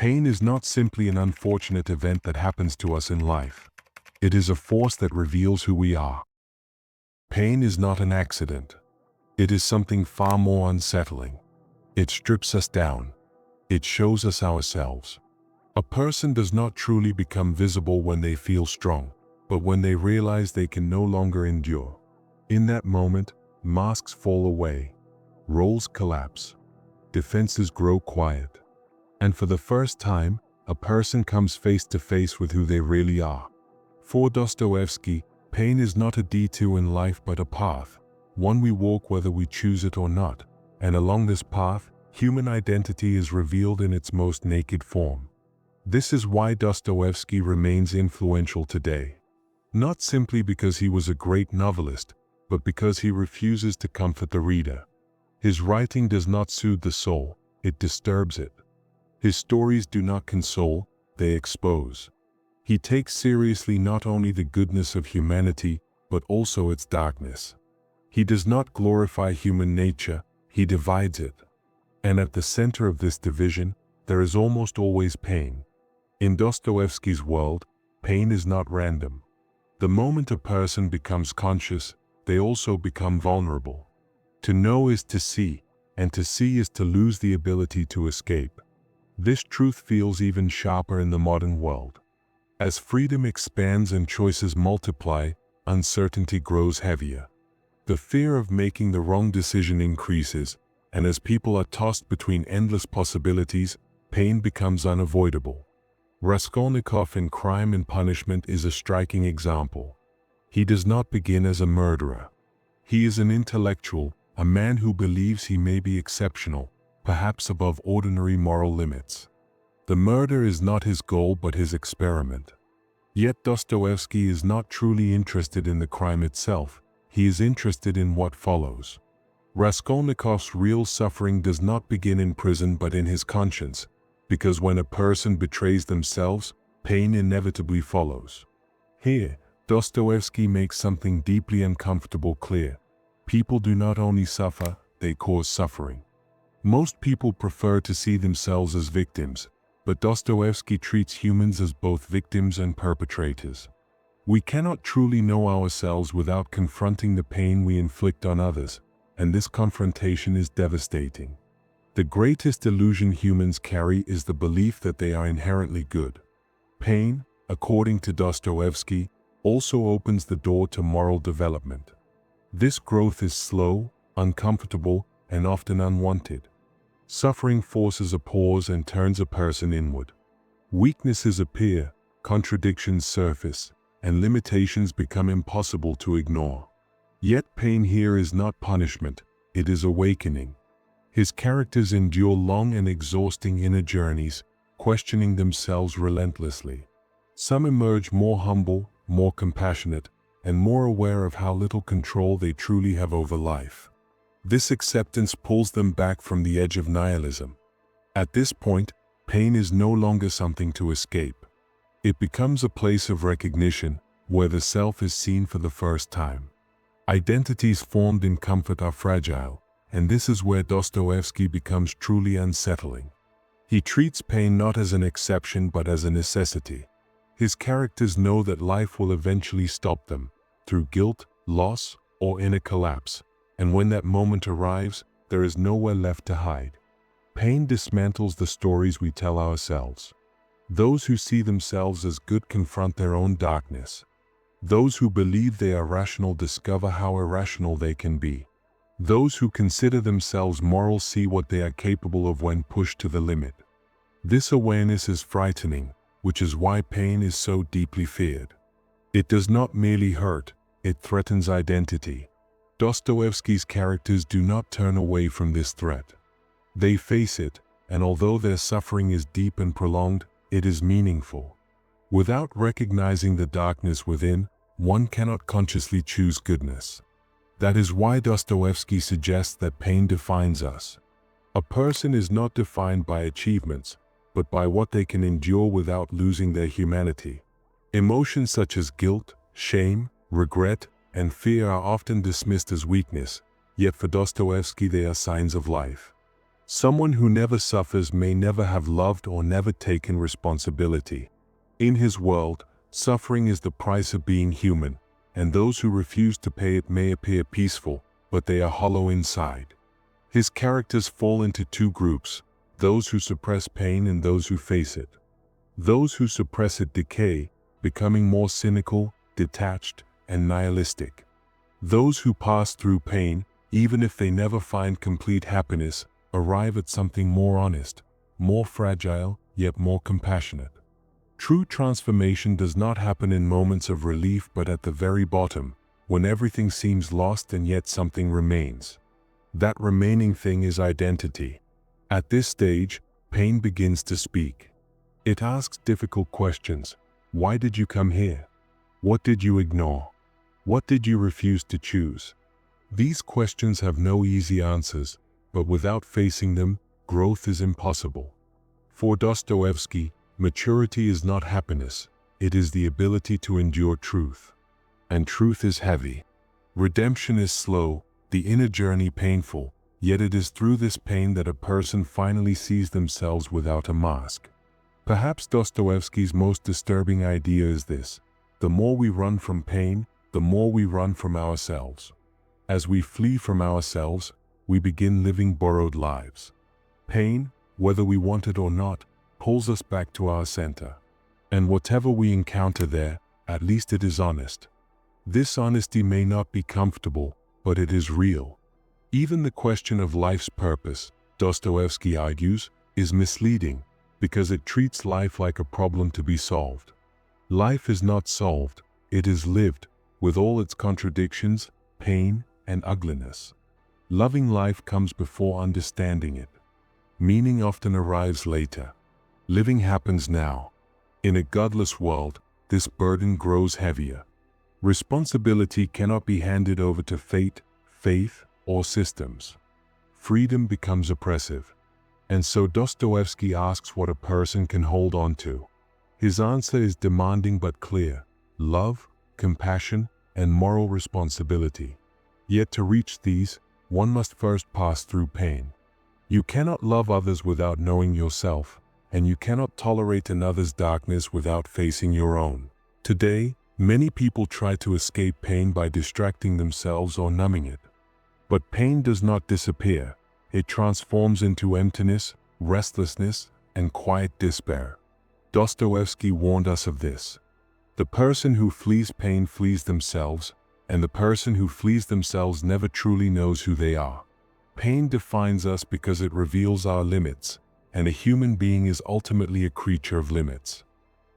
Pain is not simply an unfortunate event that happens to us in life. It is a force that reveals who we are. Pain is not an accident. It is something far more unsettling. It strips us down. It shows us ourselves. A person does not truly become visible when they feel strong, but when they realize they can no longer endure. In that moment, masks fall away, roles collapse, defenses grow quiet, and for the first time, a person comes face to face with who they really are. For Dostoyevsky, pain is not a detour in life but a path, one we walk whether we choose it or not, and along this path, human identity is revealed in its most naked form. This is why Dostoyevsky remains influential today. Not simply because he was a great novelist, but because he refuses to comfort the reader. His writing does not soothe the soul, it disturbs it. His stories do not console, they expose. He takes seriously not only the goodness of humanity, but also its darkness. He does not glorify human nature, he divides it. And at the center of this division, there is almost always pain. In Dostoyevsky's world, pain is not random. The moment a person becomes conscious, they also become vulnerable. To know is to see, and to see is to lose the ability to escape. This truth feels even sharper in the modern world. As freedom expands and choices multiply, uncertainty grows heavier. The fear of making the wrong decision increases, and as people are tossed between endless possibilities, pain becomes unavoidable. Raskolnikov in Crime and Punishment is a striking example. He does not begin as a murderer. He is an intellectual, a man who believes he may be exceptional, perhaps above ordinary moral limits. The murder is not his goal but his experiment. Yet Dostoyevsky is not truly interested in the crime itself, he is interested in what follows. Raskolnikov's real suffering does not begin in prison but in his conscience, because when a person betrays themselves, pain inevitably follows. Here, Dostoyevsky makes something deeply uncomfortable clear. People do not only suffer, they cause suffering. Most people prefer to see themselves as victims, but Dostoyevsky treats humans as both victims and perpetrators. We cannot truly know ourselves without confronting the pain we inflict on others, and this confrontation is devastating. The greatest illusion humans carry is the belief that they are inherently good. Pain, according to Dostoyevsky, also opens the door to moral development. This growth is slow, uncomfortable, and often unwanted. Suffering forces a pause and turns a person inward. Weaknesses appear, contradictions surface, and limitations become impossible to ignore. Yet pain here is not punishment, it is awakening. His characters endure long and exhausting inner journeys, questioning themselves relentlessly. Some emerge more humble, more compassionate, and more aware of how little control they truly have over life. This acceptance pulls them back from the edge of nihilism. At this point, pain is no longer something to escape. It becomes a place of recognition, where the self is seen for the first time. Identities formed in comfort are fragile, and this is where Dostoyevsky becomes truly unsettling. He treats pain not as an exception but as a necessity. His characters know that life will eventually stop them, through guilt, loss, or inner collapse. And when that moment arrives, there is nowhere left to hide. Pain dismantles the stories we tell ourselves. Those who see themselves as good confront their own darkness. Those who believe they are rational discover how irrational they can be. Those who consider themselves moral see what they are capable of when pushed to the limit. This awareness is frightening, which is why pain is so deeply feared. It does not merely hurt, it threatens identity. Dostoyevsky's characters do not turn away from this threat. They face it, and although their suffering is deep and prolonged, it is meaningful. Without recognizing the darkness within, one cannot consciously choose goodness. That is why Dostoyevsky suggests that pain defines us. A person is not defined by achievements, but by what they can endure without losing their humanity. Emotions such as guilt, shame, regret, and fear are often dismissed as weakness, yet for Dostoyevsky they are signs of life. Someone who never suffers may never have loved or never taken responsibility. In his world, suffering is the price of being human, and those who refuse to pay it may appear peaceful, but they are hollow inside. His characters fall into two groups: those who suppress pain and those who face it. Those who suppress it decay, becoming more cynical, detached, and nihilistic. Those who pass through pain, even if they never find complete happiness, arrive at something more honest, more fragile, yet more compassionate. True transformation does not happen in moments of relief but at the very bottom, when everything seems lost and yet something remains. That remaining thing is identity. At this stage, pain begins to speak. It asks difficult questions. Why did you come here? What did you ignore? What did you refuse to choose? These questions have no easy answers, but without facing them, growth is impossible. For Dostoyevsky, maturity is not happiness, it is the ability to endure truth. And truth is heavy. Redemption is slow, the inner journey painful, yet it is through this pain that a person finally sees themselves without a mask. Perhaps Dostoyevsky's most disturbing idea is this: the more we run from pain, the more we run from ourselves. As we flee from ourselves, we begin living borrowed lives. Pain, whether we want it or not, pulls us back to our center. And whatever we encounter there, at least it is honest. This honesty may not be comfortable, but it is real. Even the question of life's purpose, Dostoyevsky argues, is misleading, because it treats life like a problem to be solved. Life is not solved, it is lived, with all its contradictions, pain, and ugliness. Loving life comes before understanding it. Meaning often arrives later. Living happens now. In a godless world, this burden grows heavier. Responsibility cannot be handed over to fate, faith, or systems. Freedom becomes oppressive. And so Dostoyevsky asks what a person can hold on to. His answer is demanding but clear: love, compassion, and moral responsibility. Yet to reach these, one must first pass through pain. You cannot love others without knowing yourself, and you cannot tolerate another's darkness without facing your own. Today, many people try to escape pain by distracting themselves or numbing it. But pain does not disappear. It transforms into emptiness, restlessness, and quiet despair. Dostoyevsky warned us of this. The person who flees pain flees themselves, and the person who flees themselves never truly knows who they are. Pain defines us because it reveals our limits, and a human being is ultimately a creature of limits.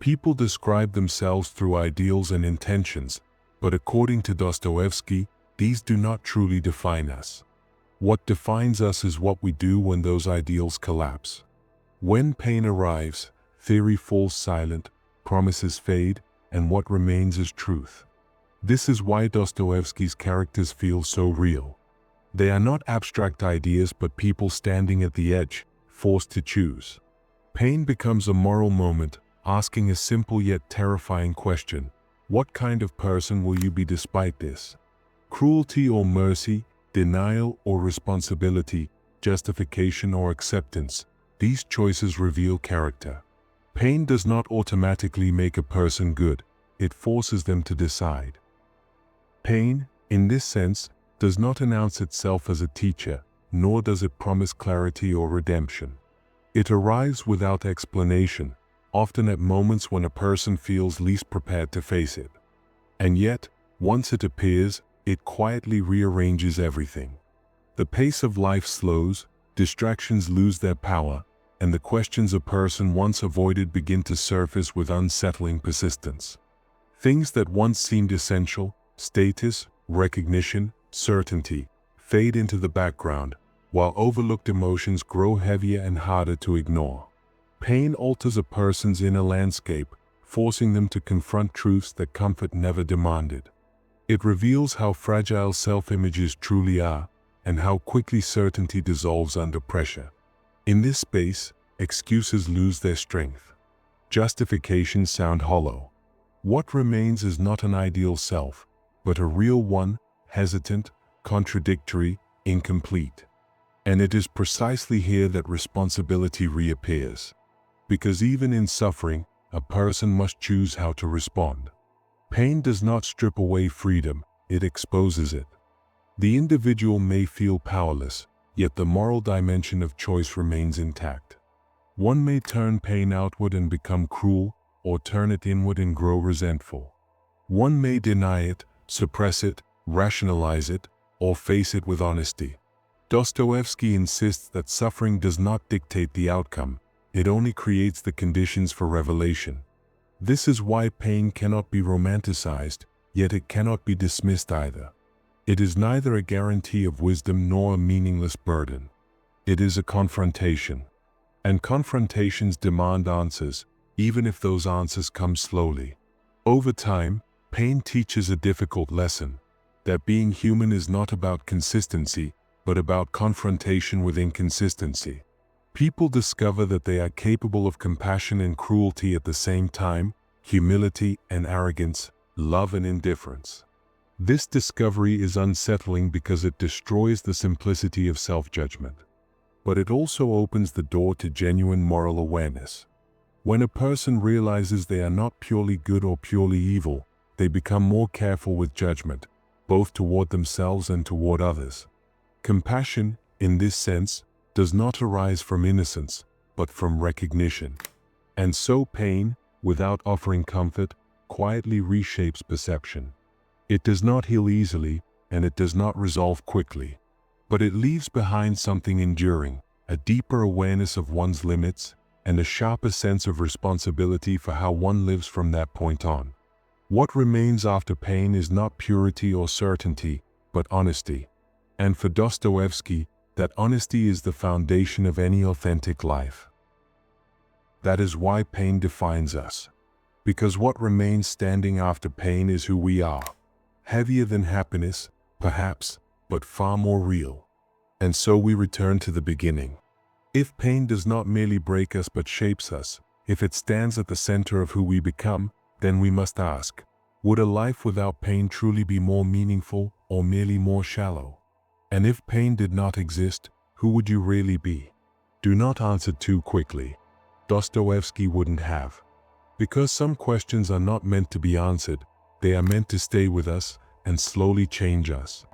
People describe themselves through ideals and intentions, but according to Dostoyevsky, these do not truly define us. What defines us is what we do when those ideals collapse. When pain arrives, theory falls silent, promises fade, and what remains is truth. This is why Dostoyevsky's characters feel so real. They are not abstract ideas but people standing at the edge, forced to choose. Pain becomes a moral moment, asking a simple yet terrifying question: what kind of person will you be despite this? Cruelty or mercy, denial or responsibility, justification or acceptance, these choices reveal character. Pain does not automatically make a person good, it forces them to decide. Pain, in this sense, does not announce itself as a teacher, nor does it promise clarity or redemption. It arrives without explanation, often at moments when a person feels least prepared to face it. And yet, once it appears, it quietly rearranges everything. The pace of life slows, distractions lose their power, and the questions a person once avoided begin to surface with unsettling persistence. Things that once seemed essential, status, recognition, certainty, fade into the background, while overlooked emotions grow heavier and harder to ignore. Pain alters a person's inner landscape, forcing them to confront truths that comfort never demanded. It reveals how fragile self-images truly are, and how quickly certainty dissolves under pressure. In this space, excuses lose their strength. Justifications sound hollow. What remains is not an ideal self, but a real one, hesitant, contradictory, incomplete. And it is precisely here that responsibility reappears. Because even in suffering, a person must choose how to respond. Pain does not strip away freedom, it exposes it. The individual may feel powerless, yet the moral dimension of choice remains intact. One may turn pain outward and become cruel, or turn it inward and grow resentful. One may deny it, suppress it, rationalize it, or face it with honesty. Dostoyevsky insists that suffering does not dictate the outcome, it only creates the conditions for revelation. This is why pain cannot be romanticized, yet it cannot be dismissed either. It is neither a guarantee of wisdom nor a meaningless burden. It is a confrontation. And confrontations demand answers, even if those answers come slowly. Over time, pain teaches a difficult lesson, that being human is not about consistency, but about confrontation with inconsistency. People discover that they are capable of compassion and cruelty at the same time, humility and arrogance, love and indifference. This discovery is unsettling because it destroys the simplicity of self-judgment. But it also opens the door to genuine moral awareness. When a person realizes they are not purely good or purely evil, they become more careful with judgment, both toward themselves and toward others. Compassion, in this sense, does not arise from innocence, but from recognition. And so pain, without offering comfort, quietly reshapes perception. It does not heal easily, and it does not resolve quickly. But it leaves behind something enduring, a deeper awareness of one's limits, and a sharper sense of responsibility for how one lives from that point on. What remains after pain is not purity or certainty, but honesty. And for Dostoyevsky, that honesty is the foundation of any authentic life. That is why pain defines us. Because what remains standing after pain is who we are. Heavier than happiness, perhaps, but far more real. And so we return to the beginning. If pain does not merely break us but shapes us, if it stands at the center of who we become, then we must ask, would a life without pain truly be more meaningful or merely more shallow? And if pain did not exist, who would you really be? Do not answer too quickly. Dostoyevsky wouldn't have. Because some questions are not meant to be answered, they are meant to stay with us and slowly change us.